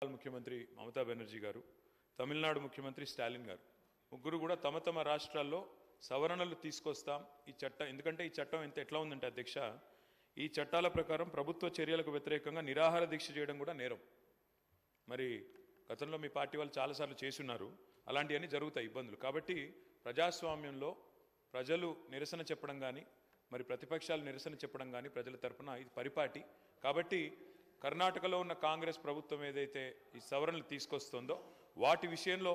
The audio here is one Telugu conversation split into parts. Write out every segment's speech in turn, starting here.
ముఖ్యమంత్రి మమతా బెనర్జీ గారు, తమిళనాడు ముఖ్యమంత్రి స్టాలిన్ గారు ముగ్గురు కూడా తమ తమ రాష్ట్రాల్లో సవరణలు తీసుకొస్తాం ఈ చట్టం. ఎందుకంటే ఈ చట్టం ఎట్లా ఉందంటే అధ్యక్ష, ఈ చట్టాల ప్రకారం ప్రభుత్వ చర్యలకు వ్యతిరేకంగా నిరాహార దీక్ష చేయడం కూడా నేరం. మరి గతంలో మీ పార్టీ వాళ్ళు చాలాసార్లు చేసున్నారు, అలాంటివన్నీ జరుగుతాయి ఇబ్బందులు. కాబట్టి ప్రజాస్వామ్యంలో ప్రజలు నిరసన చెప్పడం కానీ, మరి ప్రతిపక్షాలు నిరసన చెప్పడం కానీ ప్రజల తరపున ఇది పరిపాటి. కాబట్టి కర్ణాటకలో ఉన్న కాంగ్రెస్ ప్రభుత్వం ఏదైతే ఈ సవరణలు తీసుకొస్తుందో వాటి విషయంలో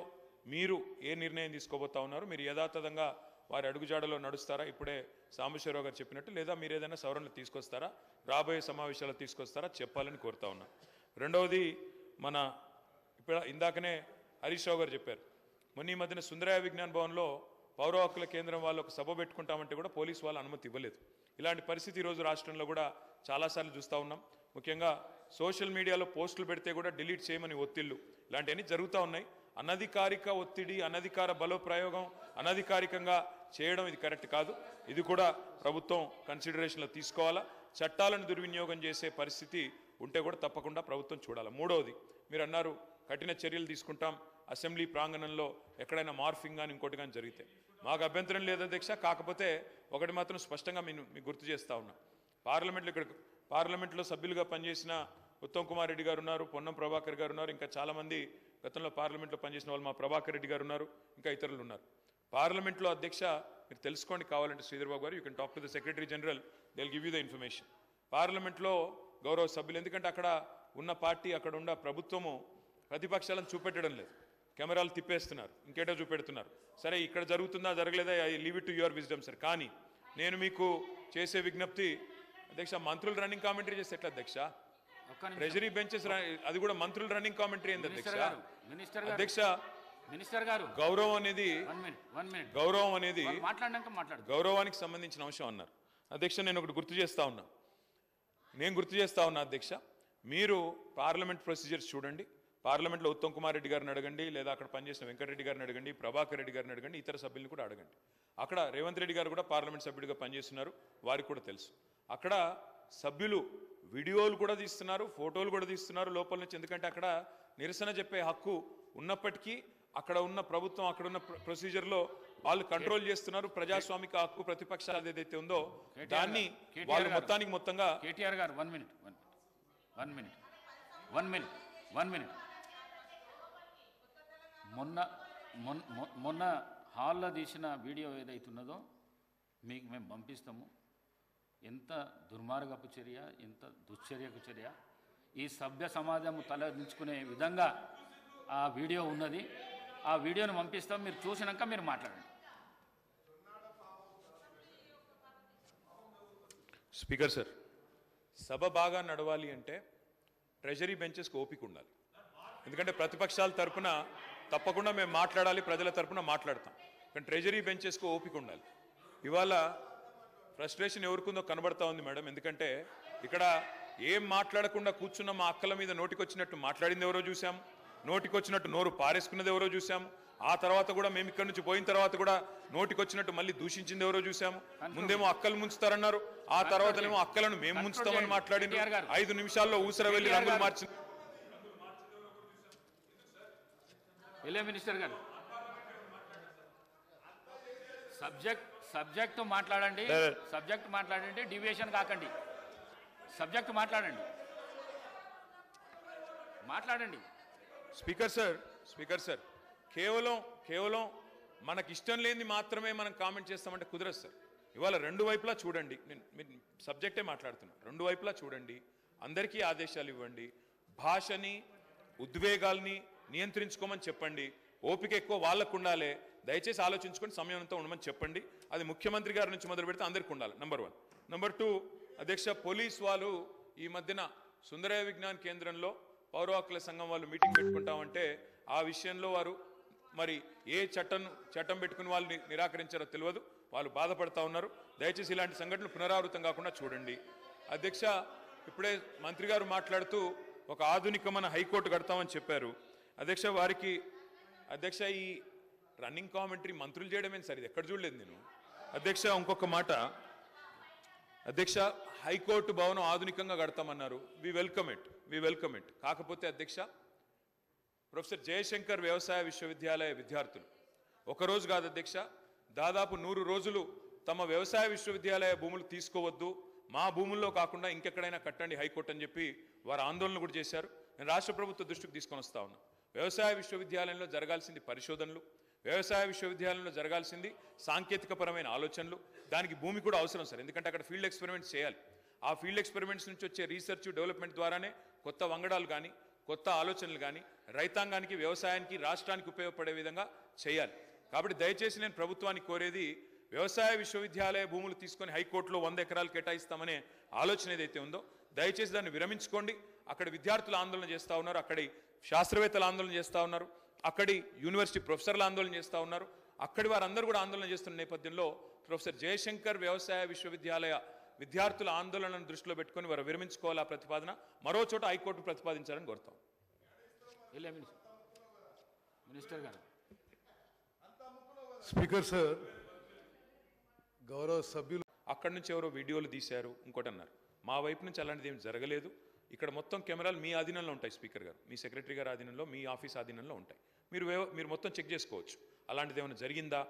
మీరు ఏ నిర్ణయం తీసుకోబోతా ఉన్నారు? మీరు యథాతథంగా వారి అడుగుజాడలో నడుస్తారా, ఇప్పుడే సాంబశివరావు గారు చెప్పినట్టు, లేదా మీరు ఏదైనా సవరణలు తీసుకొస్తారా, రాబోయే సమావేశాలు తీసుకొస్తారా చెప్పాలని కోరుతా ఉన్నా. రెండవది, మన ఇప్పుడు ఇందాకనే హరీష్ రావు గారు చెప్పారు, మొన్న ఈ మధ్యన సుందరయ్య విజ్ఞాన్ భవన్లో పౌర హక్కుల కేంద్రం వాళ్ళు ఒక సభ పెట్టుకుంటామంటే కూడా పోలీసు వాళ్ళు అనుమతి ఇవ్వలేదు. ఇలాంటి పరిస్థితి ఈరోజు రాష్ట్రంలో కూడా చాలాసార్లు చూస్తూ ఉన్నాం. ముఖ్యంగా సోషల్ మీడియాలో పోస్టులు పెడితే కూడా డిలీట్ చేయమని ఒత్తిళ్లు, ఇలాంటివన్నీ జరుగుతూ ఉన్నాయి. అనధికారిక ఒత్తిడి, అనధికార బలప్రయోగం, అనధికారికంగా చేయడం ఇది కరెక్ట్ కాదు. ఇది కూడా ప్రభుత్వం కన్సిడరేషన్లో తీసుకోవాలా. చట్టాలను దుర్వినియోగం చేసే పరిస్థితి ఉంటే కూడా తప్పకుండా ప్రభుత్వం చూడాలి. మూడవది, మీరు అన్నారు కఠిన చర్యలు తీసుకుంటాం అసెంబ్లీ ప్రాంగణంలో ఎక్కడైనా మార్ఫింగ్ కానీ ఇంకోటి కానీ జరిగితే. మాకు అభ్యంతరం లేదు అధ్యక్ష, కాకపోతే ఒకటి మాత్రం స్పష్టంగా మీకు గుర్తు చేస్తూ ఉన్నా. పార్లమెంట్లో సభ్యులుగా పనిచేసిన ఉత్తమ్ కుమార్ రెడ్డి గారు ఉన్నారు, పొన్నం ప్రభాకర్ గారు ఉన్నారు, ఇంకా చాలామంది గతంలో పార్లమెంట్లో పనిచేసిన వాళ్ళు, మా ప్రభాకర్ రెడ్డి గారు ఉన్నారు, ఇంకా ఇతరులు ఉన్నారు. పార్లమెంట్లో అధ్యక్ష మీరు తెలుసుకోండి కావాలంటే శ్రీధర్ బాబు గారు, you can talk to the secretary general, they will give you the information. పార్లమెంట్లో గౌరవ సభ్యులు, ఎందుకంటే అక్కడ ఉన్న పార్టీ, అక్కడ ఉన్న ప్రభుత్వము ప్రతిపక్షాలను చూపెట్టడం లేదు, కెమెరాలు తిప్పేస్తున్నారు, ఇంకేటో చూపెడుతున్నారు. సరే ఇక్కడ జరుగుతుందా జరగలేదా, I leave it to your wisdom sir. కానీ నేను మీకు చేసే విజ్ఞప్తి అధ్యక్ష, మంత్రులు రన్నింగ్ కామెంటరీ చేస్తే ఎట్లా అధ్యక్ష? ట్రెజరీ బెంచెస్ అది కూడా మంత్రులు రన్నింగ్ కామెంటరీ ఏంది అధ్యక్ష? అధ్యక్ష మినిస్టర్ గారు, గౌరవం అనేది గౌరవానికి సంబంధించిన అంశం అన్నారు అధ్యక్ష. నేను ఒకటి గుర్తు చేస్తా ఉన్నా అధ్యక్ష, మీరు పార్లమెంట్ ప్రొసీజర్స్ చూడండి. పార్లమెంట్లో ఉత్తమ్ కుమార్ రెడ్డి గారిని అడగండి, లేదా అక్కడ పనిచేసిన వెంకటరెడ్డి గారిని అడగండి, ప్రభాకర్ రెడ్డి గారిని అడగండి, ఇతర సభ్యులను కూడా అడగండి. అక్కడ రేవంత్ రెడ్డి గారు కూడా పార్లమెంట్ సభ్యుడిగా పనిచేస్తున్నారు, వారికి కూడా తెలుసు. అక్కడ సభ్యులు వీడియోలు కూడా తీస్తున్నారు, ఫోటోలు కూడా తీస్తున్నారు లోపల నుంచి. ఎందుకంటే అక్కడ నిరసన చెప్పే హక్కు ఉన్నప్పటికీ అక్కడ ఉన్న ప్రభుత్వం, అక్కడ ఉన్న ప్రొసీజర్లో వాళ్ళు కంట్రోల్ చేస్తున్నారు. ప్రజాస్వామిక హక్కు ప్రతిపక్షాలు ఏదైతే ఉందో దాన్ని వాళ్ళు మొత్తంగా. కేటీఆర్ గారు, వన్ మినిట్. మొన్న హాల్లో తీసిన వీడియో ఏదైతున్నదో మీకు మేము పంపిస్తాము. ఎంత దుర్మార్గపు చర్య, ఎంత దుశ్చర్యకు చర్య, ఈ సభ్య సమాజం తలదించుకునే విధంగా ఆ వీడియో ఉన్నది. ఆ వీడియోను పంపిస్తాం, మీరు చూసినాక మీరు మాట్లాడండి. స్పీకర్ సార్, సభ బాగా నడవాలి అంటే ట్రెజరీ బెంచెస్కి ఓపిక ఉండాలి. ఎందుకంటే ప్రతిపక్షాల తరఫున తప్పకుండా మేము మాట్లాడాలి, ప్రజల తరఫున మాట్లాడతాం, కానీ ట్రెజరీ బెంచెస్కి ఓపిక ఉండాలి. ఇవాళ ఫ్రస్ట్రేషన్ ఎవరికుందో కనబడతా ఉంది మేడం. ఎందుకంటే ఇక్కడ ఏం మాట్లాడకుండా కూర్చున్న మా అక్కల మీద నోటికొచ్చినట్టు మాట్లాడింది ఎవరో చూసాం, నోటికొచ్చినట్టు నోరు పారేసుకున్నది ఎవరో చూసాం. ఆ తర్వాత కూడా మేము ఇక్కడ నుంచి పోయిన తర్వాత కూడా నోటికొచ్చినట్టు మళ్ళీ దూషించింది ఎవరో చూసాము. ముందేమో అక్కలు ముంచుతారన్నారు, ఆ తర్వాతనేమో అక్కలను మేము ముంచుతామని మాట్లాడింది. 5 నిమిషాల్లో ఊసర వెళ్ళి రంగులు మార్చి. మినిస్టర్ గారు, సబ్జెక్ట్ మాట్లాడండి, డివియేషన్ కాకండి. సబ్జెక్ట్ మాట్లాడండి. స్పీకర్ సార్, కేవలం మనకి ఇష్టం లేని మాత్రమే మనం కామెంట్ చేస్తామంటే కుదరదు సార్. ఇవాళ రెండు వైపులా చూడండి, నేను సబ్జెక్టే మాట్లాడుతున్నా, రెండు వైపులా చూడండి, అందరికీ ఆదేశాలు ఇవ్వండి, భాషని ఉద్వేగాల్ని నియంత్రించుకోమని చెప్పండి. ఓపిక ఎక్కువ వాళ్ళకు ఉండాలి, దయచేసి ఆలోచించుకొని సమయంతో ఉండమని చెప్పండి. అది ముఖ్యమంత్రి గారి నుంచి మొదలు పెడితే అందరికీ ఉండాలి, నెంబర్ 1. నెంబర్ 2, అధ్యక్ష, పోలీస్ వాళ్ళు ఈ మధ్యన సుందరయ్య విజ్ఞాన్ కేంద్రంలో పౌర హక్కుల సంఘం వాళ్ళు మీటింగ్ పెట్టుకుంటామంటే ఆ విషయంలో వారు మరి ఏ చట్టం పెట్టుకుని వాళ్ళు నిరాకరించారో తెలియదు, వాళ్ళు బాధపడతా ఉన్నారు. దయచేసి ఇలాంటి సంఘటనలు పునరావృతం కాకుండా చూడండి. అధ్యక్ష, ఇప్పుడే మంత్రి గారు మాట్లాడుతూ ఒక ఆధునికమైన హైకోర్టు కడతామని చెప్పారు. అధ్యక్ష, అధ్యక్ష ఈ రన్నింగ్ కామెంటరీ మంత్రులు చేయడమేంటి సార్? ఇది ఎక్కడ చూడలేదు నేను. అధ్యక్ష, ఇంకొక మాట అధ్యక్ష, హైకోర్టు భవనం ఆధునికంగా కడతామన్నారు, వి వెల్కమ్ ఇట్. కాకపోతే అధ్యక్ష, ప్రొఫెసర్ జయశంకర్ వ్యవసాయ విశ్వవిద్యాలయ విద్యార్థులు ఒకరోజు కాదు అధ్యక్ష, దాదాపు 100 రోజులు తమ వ్యవసాయ విశ్వవిద్యాలయ భూములు తీసుకోవద్దు, మా భూముల్లో కాకుండా ఇంకెక్కడైనా కట్టండి హైకోర్టు అని చెప్పి వారు ఆందోళన కూడా చేశారు. నేను రాష్ట్ర ప్రభుత్వ దృష్టికి తీసుకొని వస్తా ఉన్నా. వ్యవసాయ విశ్వవిద్యాలయంలో జరగాల్సింది పరిశోధనలు, వ్యవసాయ విశ్వవిద్యాలయంలో జరగాల్సింది సాంకేతికపరమైన ఆలోచనలు. దానికి భూమి కూడా అవసరం సార్, ఎందుకంటే అక్కడ ఫీల్డ్ ఎక్స్పెరిమెంట్స్ చేయాలి. ఆ ఫీల్డ్ ఎక్స్పెరిమెంట్స్ నుంచి వచ్చే రీసెర్చ్ డెవలప్మెంట్ ద్వారానే కొత్త వంగడాలు కానీ కొత్త ఆలోచనలు కానీ రైతాంగానికి వ్యవసాయానికి రాష్ట్రానికి ఉపయోగపడే విధంగా చేయాలి. కాబట్టి దయచేసి నేను ప్రభుత్వానికి కోరేది, వ్యవసాయ విశ్వవిద్యాలయ భూములు తీసుకొని హైకోర్టులో 100 ఎకరాలు కేటాయిస్తామనే ఆలోచన ఏదైతే ఉందో దయచేసి దాన్ని విరమించుకోండి. అక్కడ విద్యార్థులు ఆందోళన చేస్తూ ఉన్నారు, అక్కడి శాస్త్రవేత్తలు ఆందోళన చేస్తూ ఉన్నారు, అక్కడి యూనివర్సిటీ ప్రొఫెసర్లు ఆందోళన చేస్తూ ఉన్నారు. అక్కడి వారందరూ కూడా ఆందోళన చేస్తున్న నేపథ్యంలో ప్రొఫెసర్ జయశంకర్ వ్యవసాయ విశ్వవిద్యాలయ విద్యార్థుల ఆందోళనను దృష్టిలో పెట్టుకొని వారు విరమించుకోవాలా ప్రతిపాదన మరో చోట హైకోర్టు ప్రతిపాదించాలని కోరుతాం. మినిస్టర్ గారు. స్పీకర్ సార్, గౌరవ సభ్యులు అక్కడి నుంచి ఎవరో వీడియోలు తీశారు, ఇంకోటి అన్నారు. మా వైపు నుంచి అలాంటిది ఏం జరగలేదు. ఇక్కడ మొత్తం కెమెరాలు మీ ఆధీనంలో ఉంటాయి స్పీకర్ గారు, మీ సెక్రటరీ గారి ఆధీనంలో, మీ ఆఫీస్ ఆధీనంలో ఉంటాయి. మీరు మొత్తం చెక్ చేసుకోవచ్చు. అలాంటిది ఏమైనా జరిగిందా,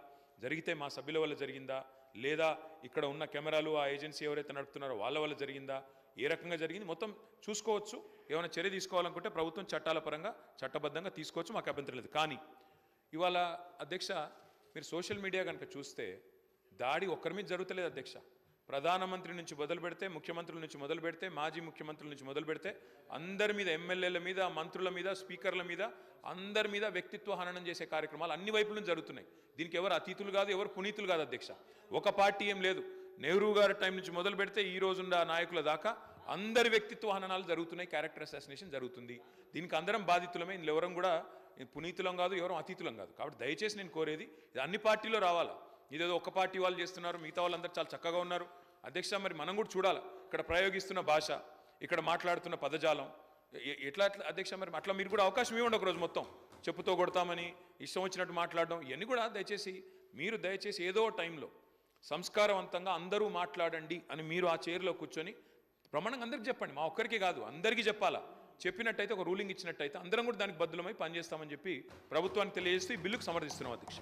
జరిగితే మా సభ్యుల వల్ల జరిగిందా, లేదా ఇక్కడ ఉన్న కెమెరాలు ఆ ఏజెన్సీ ఎవరైతే నడుపుతున్నారో వాళ్ళ వల్ల జరిగిందా, ఏ రకంగా జరిగింది మొత్తం చూసుకోవచ్చు. ఏమైనా చర్య తీసుకోవాలనుకుంటే ప్రభుత్వం చట్టాల పరంగా చట్టబద్ధంగా తీసుకోవచ్చు, మాకు అభ్యంతరం లేదు. కానీ ఇవాళ అధ్యక్ష మీరు సోషల్ మీడియా కనుక చూస్తే దాడి ఒక్కరి మీద జరుగుతలేదు అధ్యక్ష. ప్రధానమంత్రి నుంచి మొదలు పెడితే, ముఖ్యమంత్రుల నుంచి మొదలు పెడితే, మాజీ ముఖ్యమంత్రుల నుంచి మొదలు పెడితే అందరి మీద, ఎమ్మెల్యేల మీద, మంత్రుల మీద, స్పీకర్ల మీద, అందరి మీద వ్యక్తిత్వ హననం చేసే కార్యక్రమాలు అన్ని వైపుల నుంచి జరుగుతున్నాయి. దీనికి ఎవరు అతీతులు కాదు, ఎవరు పునీతులు కాదు అధ్యక్ష. ఒక పార్టీ ఏం లేదు. నెహ్రూ గారి టైం నుంచి మొదలు పెడితే ఈ రోజున్న నాయకుల దాకా అందరి వ్యక్తిత్వ హననాలు జరుగుతున్నాయి, క్యారెక్టర్ అసాసినేషన్ జరుగుతుంది. దీనికి అందరం బాధితులమే, ఇందులో ఎవరం కూడా పునీతులం కాదు, ఎవరం అతీతులం కాదు. కాబట్టి దయచేసి నేను కోరేది ఇది అన్ని పార్టీలో రావాలా. ఇదేదో ఒక పార్టీ వాళ్ళు చేస్తున్నారు, మిగతా వాళ్ళందరూ చాలా చక్కగా ఉన్నారు. అధ్యక్ష మరి మనం కూడా చూడాలి, ఇక్కడ ప్రయోగిస్తున్న భాష, ఇక్కడ మాట్లాడుతున్న పదజాలం ఎట్లా అధ్యక్ష. మరి అట్లా మీరు కూడా అవకాశం ఇవ్వండి ఒకరోజు మొత్తం చెప్పుతో కొడతామని ఇష్టం వచ్చినట్టు మాట్లాడడం, ఇవన్నీ కూడా దయచేసి ఏదో టైంలో సంస్కారవంతంగా అందరూ మాట్లాడండి అని మీరు ఆ చైర్లో కూర్చొని ప్రమాణంగా అందరికీ చెప్పండి. మా ఒక్కరికి కాదు, అందరికీ చెప్పాలా. చెప్పినట్టయితే ఒక రూలింగ్ ఇచ్చినట్టయితే అందరం కూడా దానికి బద్దులమై పనిచేస్తామని చెప్పి ప్రభుత్వానికి తెలియజేస్తూ ఈ బిల్లుకు సమర్థిస్తున్నాం అధ్యక్ష.